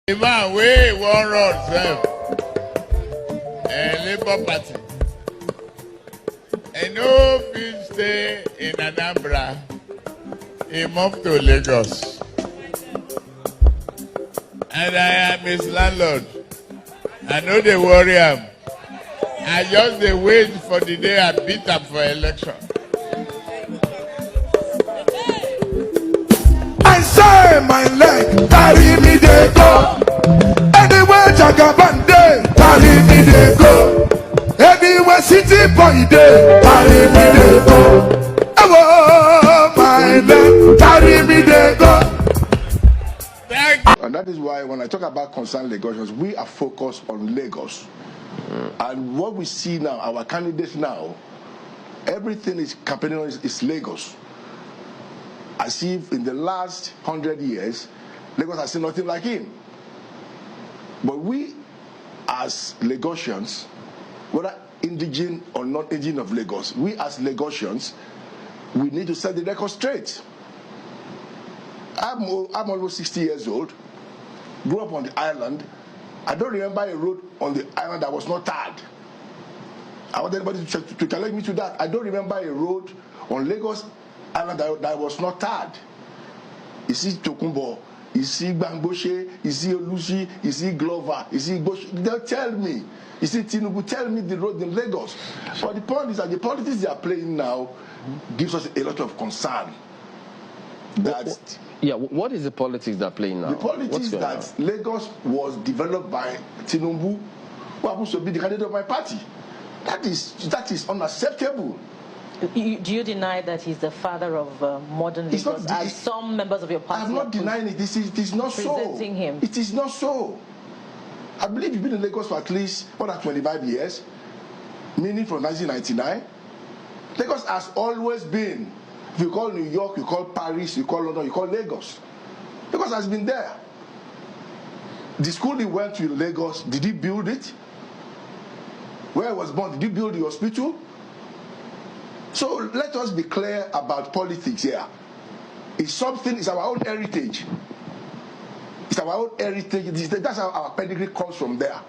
The man wey wan run sef Labour Party no fit stay in Anambra, he moved to Lagos, and I am his landlord. I no dey worry am. I just dey wait for the day I beat am for election. I say my leg, carry me dey go. Anywhere Jagaban dey, carry me dey go. Anywhere city boy dey, carry me dey go. Oh my leg, carry me dey go. And that is why when I talk about concerned Lagosians, we are focused on Lagos. And what we see now, our candidates now, everything is campaigning on is Lagos. As if in the last 100 years, Lagos has seen nothing like him. But we, as Lagosians, whether indigenous or not indigenous of Lagos, we as Lagosians, we need to set the record straight. I'm almost 60 years old, grew up on the island. I don't remember a road on the island that was not tarred. I want anybody to challenge me to that. I don't remember a road on Lagos Island that was not tarred. You see Tokumbo, you see Bangboshe, you see Olushi, you see Glover, you see Bosh. They'll tell me. You see Tinubu, tell me the road in Lagos. But the point is that the politics they are playing now gives us a lot of concern. What is the politics they're playing now? The politics that Lagos was developed by Tinubu, who happens to be the candidate of my party. That is unacceptable. Do you deny that he's the father of modern Lagos, as some members of your party I'm not denying it. It is not so. Presenting him. It is not so. I believe you've been in Lagos for at least more than 25 years, meaning from 1999. Lagos has always been. If you call New York, you call Paris, you call London, you call Lagos. Lagos has been there. The school he went to in Lagos, did he build it? Where he was born, did he build the hospital? So let us be clear about politics here. It's our own heritage. It's our own heritage. That's how our pedigree comes from there.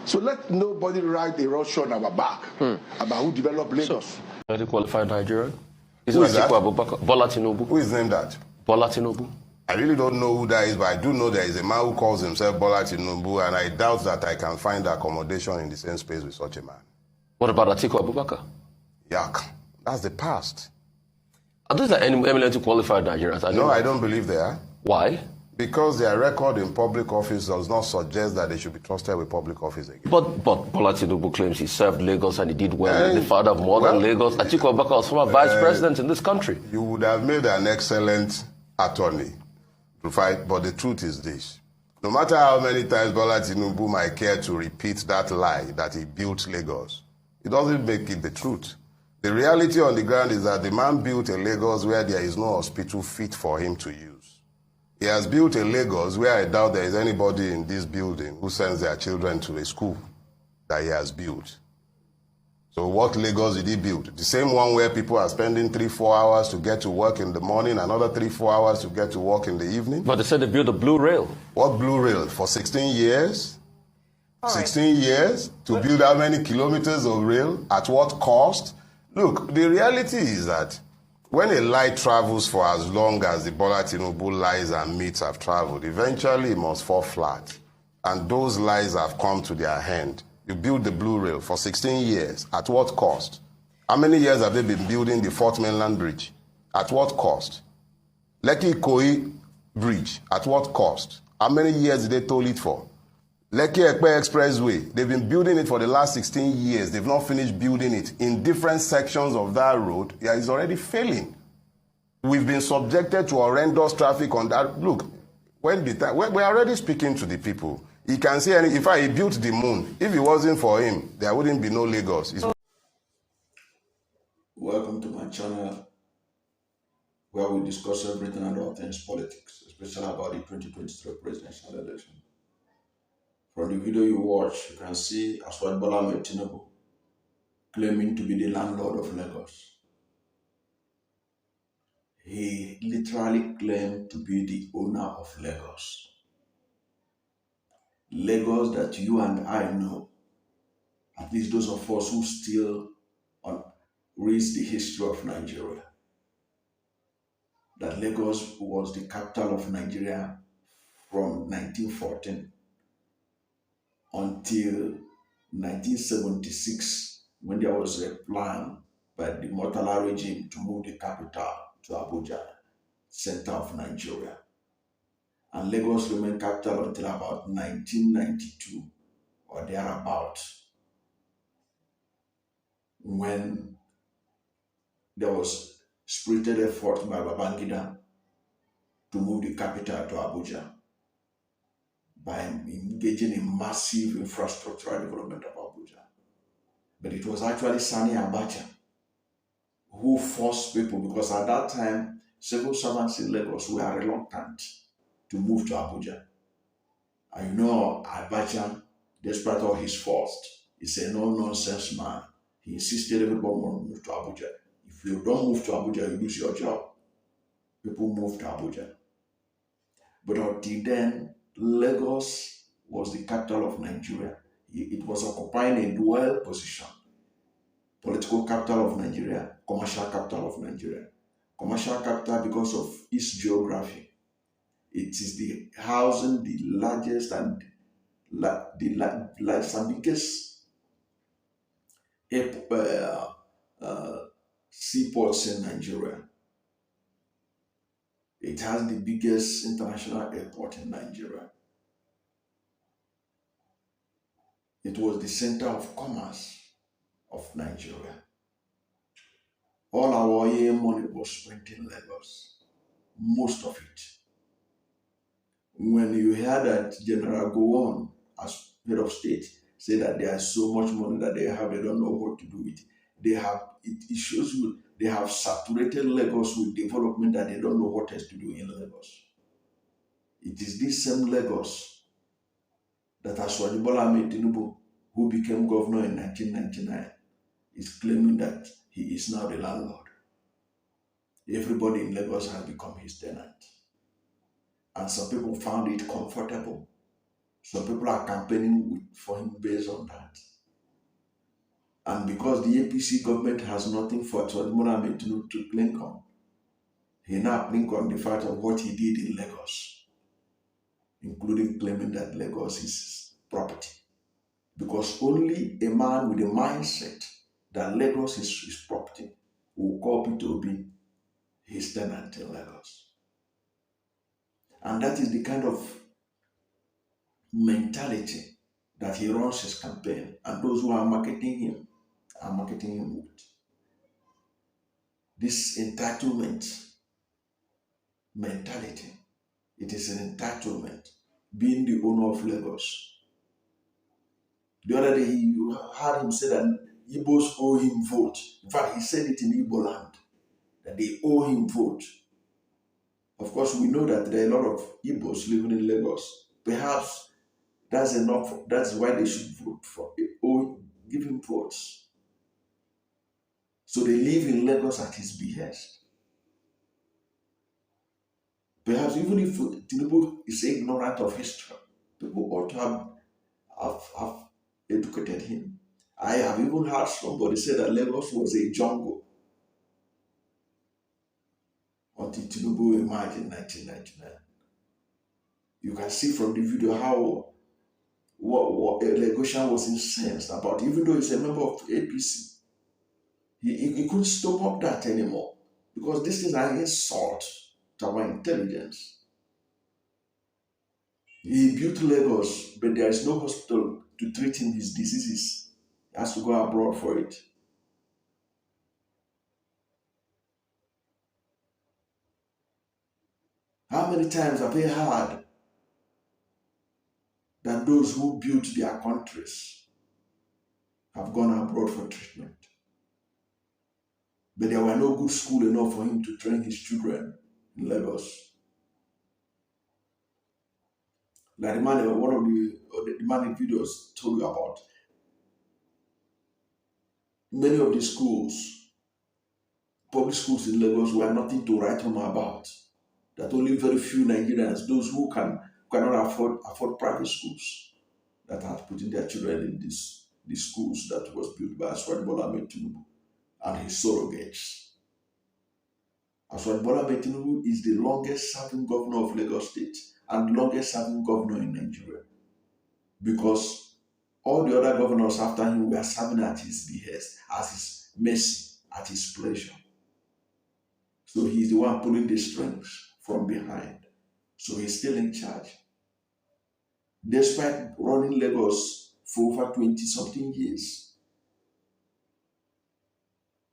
So let nobody write a rush on our back about who developed Lagos. Very qualified Nigerian. Who is that? Bola Tinubu. Who is named that? Bola Tinubu. I really don't know who that is, but I do know there is a man who calls himself Bola Tinubu, and I doubt that I can find accommodation in the same space with such a man. What about Atiku Abubakar? Yuck. That's the past. Are those like eminently qualified Nigerians? I don't believe they are. Why? Because their record in public office does not suggest that they should be trusted with public office again. But Bola Tinubu claims he served Lagos and he did well. He's the father of modern Lagos. Atiku Abubakar was former vice president in this country. You would have made an excellent attorney to fight, but the truth is this. No matter how many times Bola Tinubu might care to repeat that lie that he built Lagos, it doesn't make it the truth. The reality on the ground is that the man built a Lagos where there is no hospital fit for him to use. He has built a Lagos where I doubt there is anybody in this building who sends their children to a school that he has built. So what Lagos did he build? The same one where people are spending 3-4 hours to get to work in the morning, another 3-4 hours to get to work in the evening? But they said they built a blue rail. What blue rail? For 16 years? 16 years to build how many kilometers of rail? At what cost? Look, the reality is that when a lie travels for as long as the Bola Tinubu lies and myths have traveled, eventually it must fall flat. And those lies have come to their end. You build the blue rail for 16 years. At what cost? How many years have they been building the Fourth Mainland Bridge? At what cost? Lekki Koi Bridge. At what cost? How many years did they toll it for? Lekki Ekpe Expressway, they've been building it for the last 16 years. They've not finished building it. In different sections of that road, it's already failing. We've been subjected to horrendous traffic on that. Look, we're already speaking to the people. He can say, if he built the moon, if it wasn't for him, there wouldn't be no Lagos. Welcome to my channel, where we discuss everything and all things politics, especially about the 2023 presidential election. From the video you watch, you can see Asiwaju Bola Tinubu claiming to be the landlord of Lagos. He literally claimed to be the owner of Lagos. Lagos that you and I know, at least those of us who still read the history of Nigeria, that Lagos was the capital of Nigeria from 1914 until 1976, when there was a plan by the Murtala regime to move the capital to Abuja, center of Nigeria. And Lagos remained capital until about 1992 or thereabout, when there was spirited effort by Babangida to move the capital to Abuja by engaging in massive infrastructural development of Abuja. But it was actually Sani Abacha who forced people, because at that time, civil servants in Lagos were reluctant to move to Abuja. And you know, Abacha, despite all his faults, is a no-nonsense man. He insisted everybody move to Abuja. If you don't move to Abuja, you lose your job. People move to Abuja. But until then, Lagos was the capital of Nigeria. It was occupying a dual position. Political capital of Nigeria, commercial capital of Nigeria. Commercial capital because of its geography. It is the housing the largest and biggest seaports in Nigeria. It has the biggest international airport in Nigeria. It was the center of commerce of Nigeria. All our oil money was spent in Lagos, most of it. When you hear that General Gowon, as head of state, say that there is so much money that they don't know what to do with it. It shows you they have saturated Lagos with development that they don't know what else to do in Lagos. It is this same Lagos that Asiwaju Bola Ahmed Tinubu, who became governor in 1999, is claiming that he is now the landlord. Everybody in Lagos has become his tenant. And some people found it comfortable. Some people are campaigning for him based on that. And because the APC government has nothing for Asiwaju Bola Ahmed Tinubu to cling on, he now clings on the fact of what he did in Lagos, including claiming that Lagos is his property. Because only a man with a mindset that Lagos is his property will call Peter Obi his tenant in Lagos. And that is the kind of mentality that he runs his campaign, and those who are marketing him with. This entitlement mentality, it is an entitlement, being the owner of Lagos. The other day, you heard him say that Igbos owe him vote. In fact, he said it in Igbo land, that they owe him vote. Of course, we know that there are a lot of Igbos living in Lagos. Perhaps that's enough. That's why they should vote for or give him votes. So they live in Lagos at his behest. Perhaps even if Tinubu is ignorant of history, people ought to have educated him. I have even heard somebody say that Lagos was a jungle until Tinubu emerged in 1999. You can see from the video how what Lagosian was incensed about, even though he's a member of APC. He couldn't stop up that anymore, because this is an insult to our intelligence. He built Lagos, but there is no hospital to treat him his diseases. He has to go abroad for it. How many times have they heard that those who built their countries have gone abroad for treatment? But there were no good school enough for him to train his children in Lagos. Like the man, one of the man in videos told you about. Many of the schools, public schools in Lagos, were nothing to write home about. That only very few Nigerians, those who cannot afford private schools, that are putting their children in the schools that was built by Asiwaju Bola Tinubu and his surrogates. Asiwaju Bola Tinubu is the longest serving governor of Lagos State and longest serving governor in Nigeria, because all the other governors after him were serving at his behest, at his mercy, at his pleasure. So he's the one pulling the strings from behind. So he's still in charge. Despite running Lagos for over 20-something years,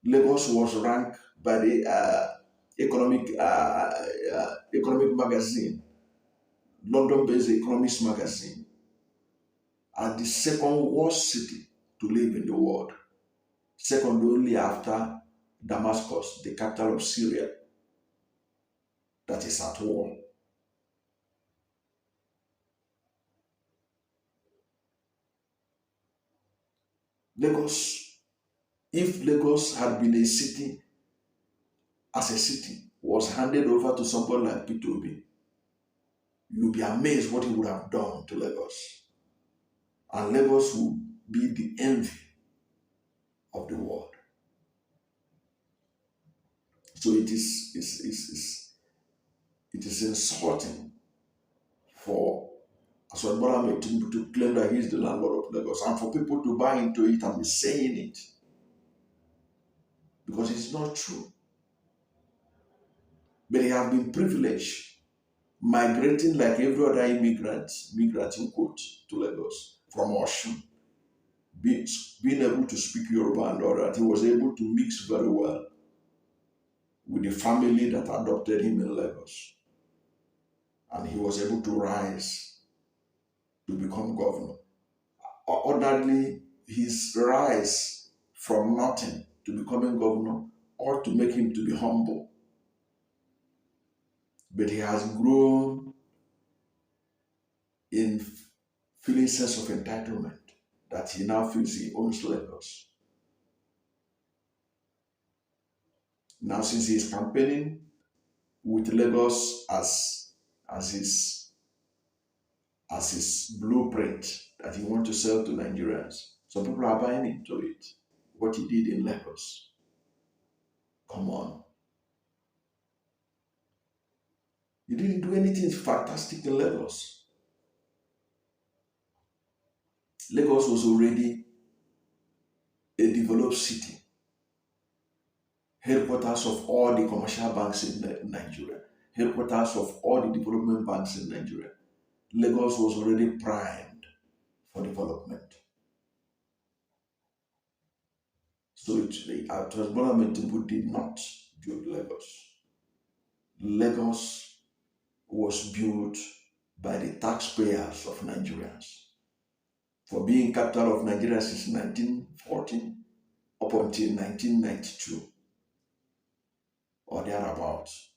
Lagos was ranked by the economic magazine, London-based Economist magazine, as the second worst city to live in the world, second only after Damascus, the capital of Syria, that is at war. Lagos, if Lagos had been a city, as a city, was handed over to somebody like Peter Obi, you'll be amazed what he would have done to Lagos. And Lagos would be the envy of the world. So it is insulting for Asiwaju Bola Tinubu to claim that he's the landlord of Lagos, and for people to buy into it and be saying it, because it's not true. But he has been privileged, migrating like every other immigrant in quote, to Lagos from Osun, being able to speak Yoruba and all that. He was able to mix very well with the family that adopted him in Lagos. And he was able to rise to become governor. Ordinarily, his rise from nothing to becoming governor ought to make him to be humble. But he has grown in feeling sense of entitlement, that he now feels he owns Lagos. Now, since he is campaigning with Lagos as his blueprint that he wants to sell to Nigerians, some people are buying into it. What he did in Lagos. Come on. You didn't do anything fantastic in Lagos. Lagos was already a developed city, headquarters of all the commercial banks in Nigeria, headquarters of all the development banks in Nigeria. Lagos was already primed for development. So Asiwaju Bola Tinubu did not build Lagos. Lagos was built by the taxpayers of Nigerians. For being capital of Nigeria since 1914 up until 1992 or thereabouts,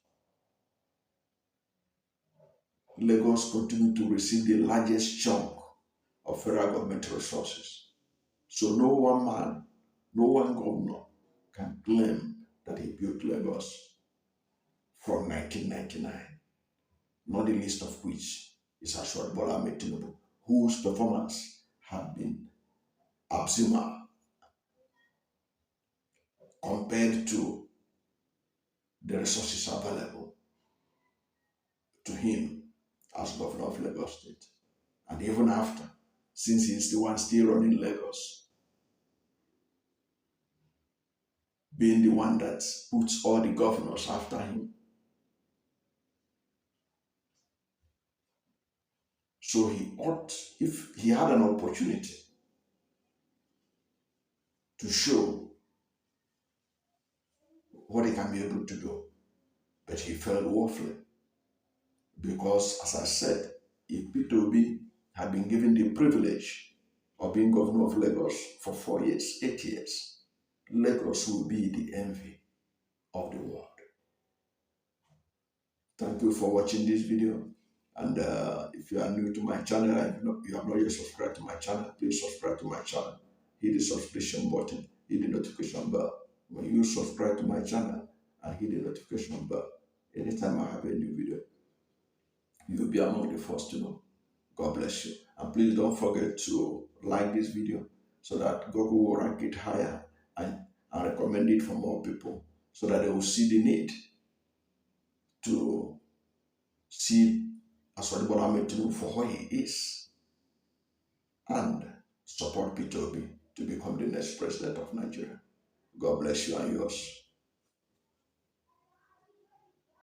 Lagos continued to receive the largest chunk of federal government resources. So no one man, no one governor can claim that he built Lagos from 1999, not the least of which is Asiwaju Bola Tinubu, whose performance had been abysmal compared to the resources available to him as governor of Lagos State. And even after, since he is the one still running Lagos, being the one that puts all the governors after him. So he ought, if he had an opportunity to show what he can be able to do, but he failed woefully. Because, as I said, if Peter Obi had been given the privilege of being governor of Lagos for 4 years, 8 years, Lagos will be the envy of the world. Thank you for watching this video. And if you are new to my channel and you have not yet subscribed to my channel, please subscribe to my channel. Hit the subscription button, hit the notification bell. When you subscribe to my channel and hit the notification bell, anytime I have a new video, you will be among the first to know. God bless you. And please don't forget to like this video so that Google will rank it higher and recommend it for more people so that they will see the need to see Asiwaju Bola Tinubu for who he is and support Peter Obi to become the next president of Nigeria. God bless you and yours.